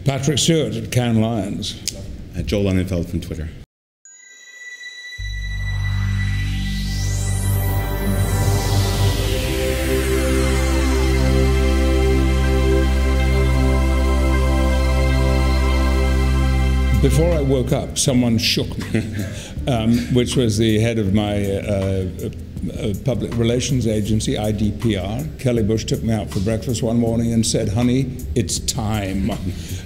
Patrick Stewart at Cannes Lions. Joel Lonnenfeld from Twitter. Before I woke up, someone shook me, which was the head of my public relations agency, IDPR. Kelly Bush took me out for breakfast one morning and said, "Honey, it's time,"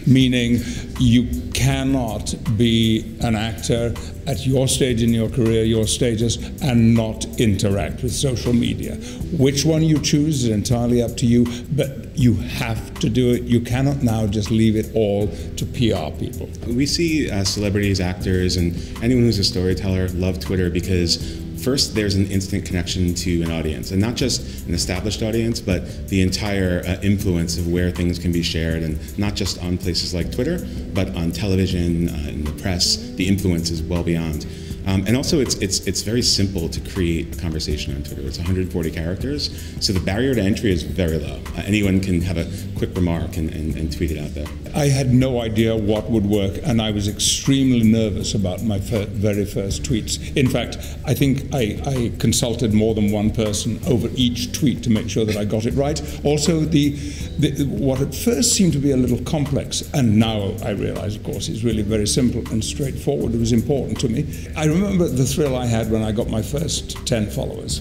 meaning you cannot be an actor at your stage in your career, your status, and not interact with social media. Which one you choose is entirely up to you, but you have to do it. You cannot now just leave it all to PR people. We see celebrities, actors, and anyone who's a storyteller love Twitter because first, there's an instant connection to an audience, and not just an established audience, but the entire influence of where things can be shared, and not just on places like Twitter, but on television, in the press. The influence is well beyond. And also, it's very simple to create a conversation on Twitter. It's 140 characters, so the barrier to entry is very low. Anyone can have a quick remark and tweet it out there. I had no idea what would work, and I was extremely nervous about my very first tweets. In fact, I think I consulted more than one person over each tweet to make sure that I got it right. Also, what at first seemed to be a little complex, and now I realize, of course, is really very simple and straightforward. It was important to me. I remember the thrill I had when I got my first 10 followers.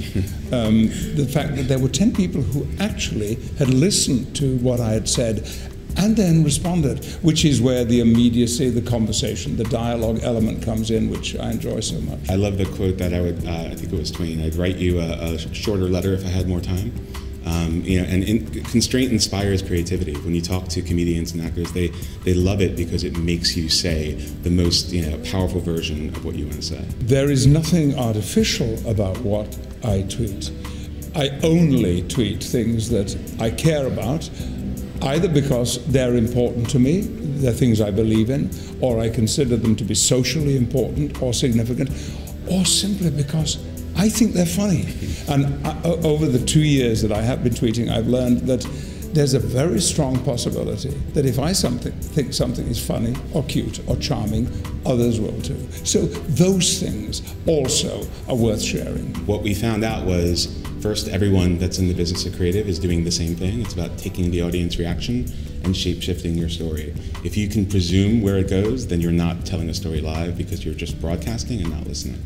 The fact that there were 10 people who actually had listened to what I had said and then responded, which is where the immediacy, the conversation, the dialogue element comes in, which I enjoy so much. I love the quote that I think it was Twain, I'd write you a shorter letter if I had more time. Constraint inspires creativity. When you talk to comedians and actors, they love it because it makes you say the most powerful version of what you want to say. There is nothing artificial about what I tweet. I only tweet things that I care about, either because they're important to me, they're things I believe in, or I consider them to be socially important or significant, or simply because I think they're funny. And over the 2 years that I have been tweeting, I've learned that there's a very strong possibility that if I think something is funny or cute or charming, others will too. So those things also are worth sharing. What we found out was, first, everyone that's in the business of creative is doing the same thing. It's about taking the audience reaction and shape-shifting your story. If you can presume where it goes, then you're not telling a story live because you're just broadcasting and not listening.